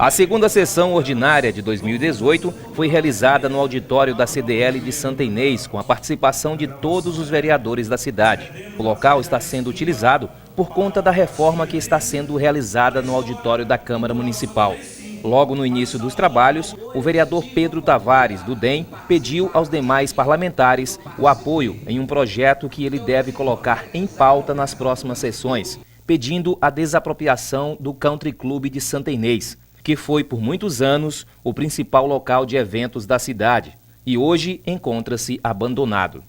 A segunda sessão ordinária de 2018 foi realizada no auditório da CDL de Santa Inês, com a participação de todos os vereadores da cidade. O local está sendo utilizado por conta da reforma que está sendo realizada no auditório da Câmara Municipal. Logo no início dos trabalhos, o vereador Pedro Tavares, do DEM, pediu aos demais parlamentares o apoio em um projeto que ele deve colocar em pauta nas próximas sessões, pedindo a desapropriação do Country Club de Santa Inês, que foi por muitos anos o principal local de eventos da cidade e hoje encontra-se abandonado.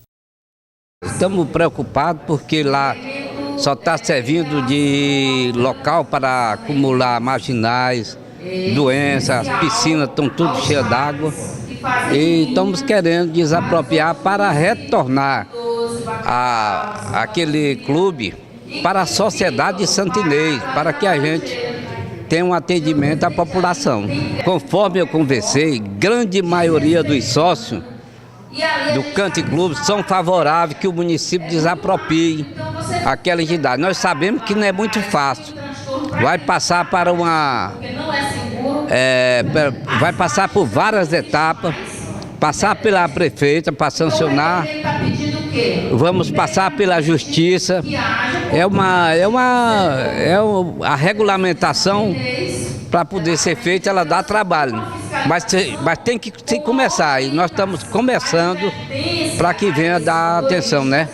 Estamos preocupados porque lá só está servindo de local para acumular marginais, doenças, as piscinas estão tudo cheias d'água e estamos querendo desapropriar para retornar aquele clube para a sociedade de Santa Inês, para que a gente tenha um atendimento à população. Conforme eu conversei, grande maioria dos sócios do Country Club são favoráveis que o município desaproprie aquela entidade. Nós sabemos que não é muito fácil. Vai passar vai passar por várias etapas, passar pela prefeita para sancionar, vamos passar pela justiça. A regulamentação para poder ser feita, ela dá trabalho, mas tem que se começar, e nós estamos começando para que venha dar atenção, né?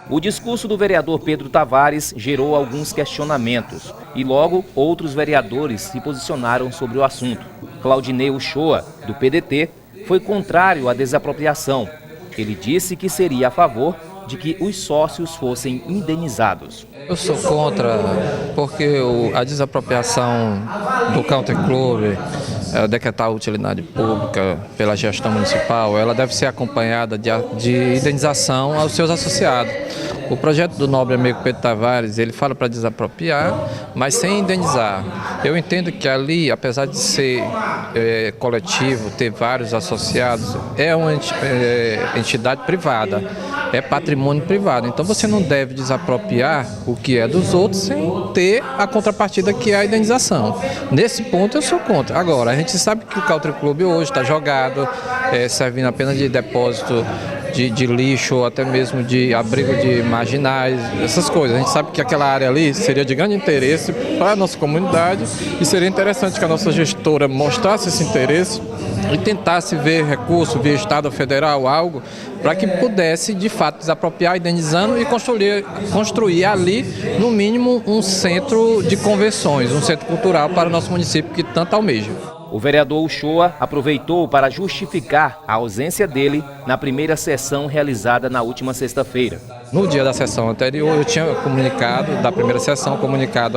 O discurso do vereador Pedro Tavares gerou alguns questionamentos e logo outros vereadores se posicionaram sobre o assunto. Claudinei Uchoa, do PDT, foi contrário à desapropriação. Ele disse que seria a favor de que os sócios fossem indenizados. Eu sou contra, porque a desapropriação do Country Club, decretar a utilidade pública pela gestão municipal, ela deve ser acompanhada de indenização aos seus associados. O projeto do nobre amigo Pedro Tavares, ele fala para desapropriar, mas sem indenizar. Eu entendo que ali, apesar de ser coletivo, ter vários associados, é uma entidade privada, é patrimônio privado. Então você não deve desapropriar o que é dos outros sem ter a contrapartida que é a indenização. Nesse ponto eu sou contra. Agora, a gente sabe que o Country Club hoje está jogado, servindo apenas de depósito de lixo ou até mesmo de abrigo de marginais, essas coisas. A gente sabe que aquela área ali seria de grande interesse para a nossa comunidade e seria interessante que a nossa gestora mostrasse esse interesse e tentasse ver recurso via Estado federal, algo, para que pudesse de fato desapropriar, indenizando e construir ali, no mínimo, um centro de convenções, um centro cultural para o nosso município que tanto almeja. O vereador Uchoa aproveitou para justificar a ausência dele na primeira sessão realizada na última sexta-feira. No dia da sessão anterior, eu tinha comunicado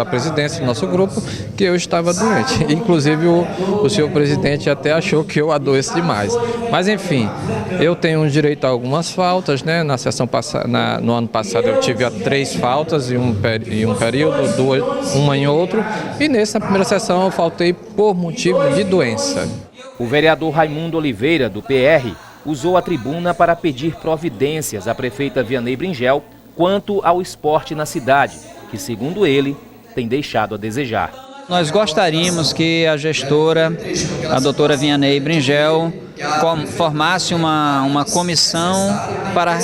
à presidência do nosso grupo que eu estava doente. Inclusive, o senhor presidente até achou que eu adoeço demais. Mas, enfim, eu tenho direito a algumas faltas, né? Na sessão no ano passado, eu tive 3 faltas em um período, 2, uma em outro. E nessa primeira sessão, eu faltei por motivo de doença. O vereador Raimundo Oliveira, do PR, usou a tribuna para pedir providências à prefeita Vianney Bringel quanto ao esporte na cidade, que, segundo ele, tem deixado a desejar. Nós gostaríamos que a gestora, a doutora Vianney Bringel, formasse uma comissão para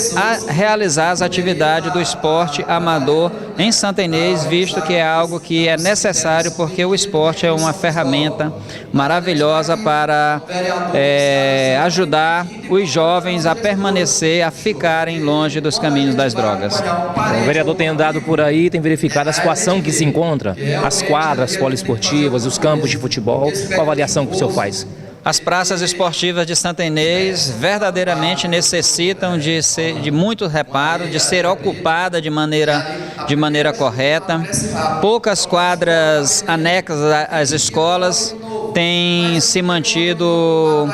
realizar as atividades do esporte amador em Santa Inês, visto que é algo que é necessário, porque o esporte é uma ferramenta maravilhosa para ajudar os jovens a permanecer, a ficarem longe dos caminhos das drogas. O vereador tem andado por aí, tem verificado a situação que se encontra, as quadras poliesportivas, os campos de futebol. Qual a avaliação que o senhor faz? As praças esportivas de Santa Inês verdadeiramente necessitam de muito reparo, de ser ocupada de maneira correta. Poucas quadras anexas às escolas têm se mantido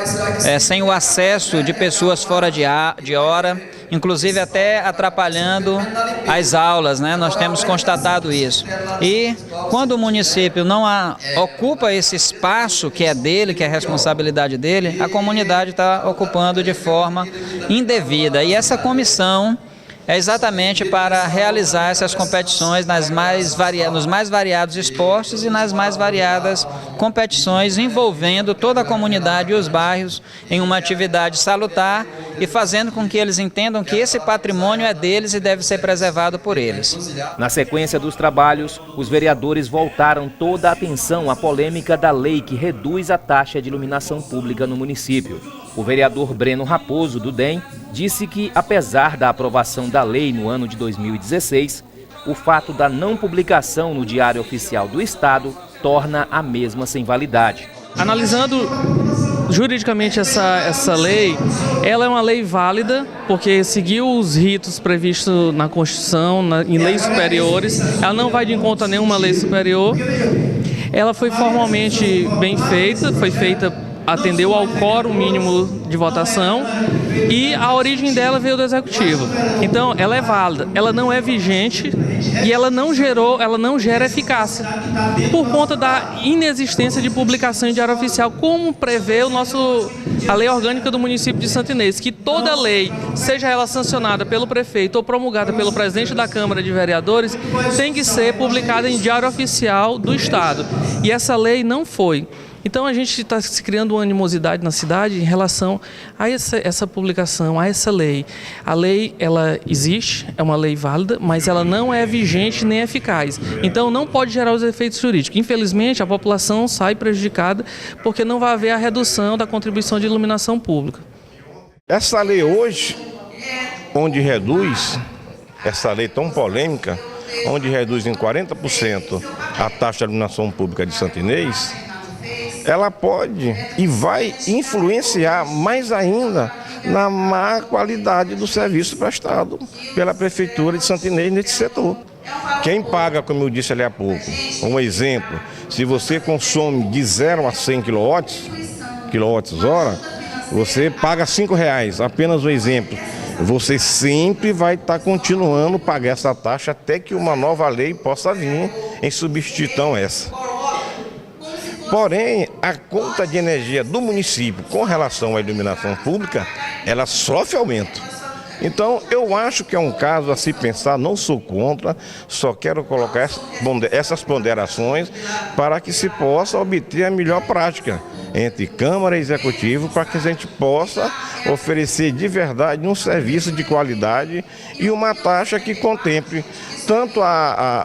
sem o acesso de pessoas fora de hora, inclusive até atrapalhando as aulas, né? Nós temos constatado isso. E quando o município não ocupa esse espaço que é dele, que é responsabilidade dele, a comunidade está ocupando de forma indevida. E essa comissão é exatamente para realizar essas competições nos mais variados esportes e nas mais variadas competições envolvendo toda a comunidade e os bairros em uma atividade salutar e fazendo com que eles entendam que esse patrimônio é deles e deve ser preservado por eles. Na sequência dos trabalhos, os vereadores voltaram toda a atenção à polêmica da lei que reduz a taxa de iluminação pública no município. O vereador Breno Raposo, do DEM, disse que, apesar da aprovação da lei no ano de 2016, o fato da não publicação no Diário Oficial do Estado torna a mesma sem validade. Analisando juridicamente essa lei, ela é uma lei válida porque seguiu os ritos previstos na Constituição, em leis superiores. Ela não vai de encontro a nenhuma lei superior. Ela foi formalmente bem feita, atendeu ao quórum mínimo de votação e a origem dela veio do Executivo. Então, ela é válida, ela não é vigente e ela não gera eficácia por conta da inexistência de publicação em Diário Oficial, como prevê a lei orgânica do município de Santa Inês, que toda lei, seja ela sancionada pelo prefeito ou promulgada pelo presidente da Câmara de Vereadores, tem que ser publicada em Diário Oficial do Estado. E essa lei não foi. Então a gente está se criando uma animosidade na cidade em relação a essa publicação, a essa lei. A lei, ela existe, é uma lei válida, mas ela não é vigente nem eficaz. Então não pode gerar os efeitos jurídicos. Infelizmente, a população sai prejudicada porque não vai haver a redução da contribuição de iluminação pública. Essa lei hoje, onde reduz, essa lei tão polêmica, onde reduz em 40% a taxa de iluminação pública de Santa Inês, ela pode e vai influenciar mais ainda na má qualidade do serviço prestado pela Prefeitura de Santa Inês nesse setor. Quem paga, como eu disse ali há pouco, um exemplo, se você consome de 0 a 100 kWh, você paga R$5, apenas um exemplo. Você sempre vai estar continuando a pagar essa taxa até que uma nova lei possa vir em substituição a essa. Porém, a conta de energia do município com relação à iluminação pública, ela sofre aumento. Então, eu acho que é um caso a se pensar, não sou contra, só quero colocar essas ponderações para que se possa obter a melhor prática entre Câmara e Executivo, para que a gente possa oferecer de verdade um serviço de qualidade e uma taxa que contemple tanto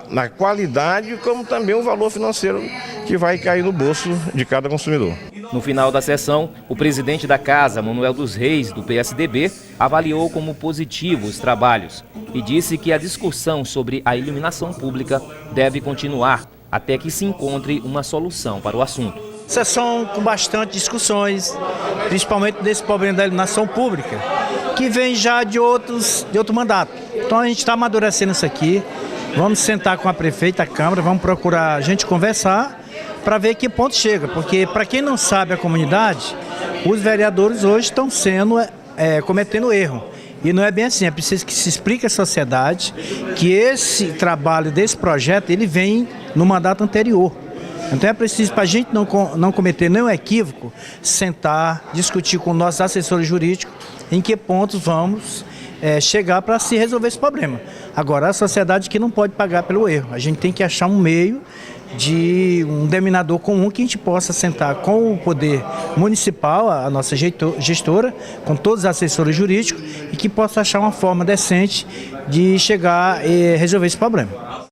na qualidade como também o valor financeiro que vai cair no bolso de cada consumidor. No final da sessão, o presidente da Casa, Manuel dos Reis, do PSDB, avaliou como positivo os trabalhos e disse que a discussão sobre a iluminação pública deve continuar até que se encontre uma solução para o assunto. Sessão com bastante discussões, principalmente desse problema da iluminação pública, que vem já de outro mandato. Então a gente está amadurecendo isso aqui, vamos sentar com a prefeita, a Câmara, vamos procurar a gente conversar para ver que ponto chega, porque para quem não sabe a comunidade, os vereadores hoje estão cometendo erro. E não é bem assim, é preciso que se explique à sociedade que esse trabalho desse projeto, ele vem no mandato anterior. Então é preciso, para a gente não cometer nenhum equívoco, sentar, discutir com nossos assessores jurídicos em que pontos vamos chegar para se resolver esse problema. Agora, a sociedade que não pode pagar pelo erro. A gente tem que achar um meio de um denominador comum que a gente possa sentar com o poder municipal, a nossa gestora, com todos os assessores jurídicos e que possa achar uma forma decente de chegar e resolver esse problema.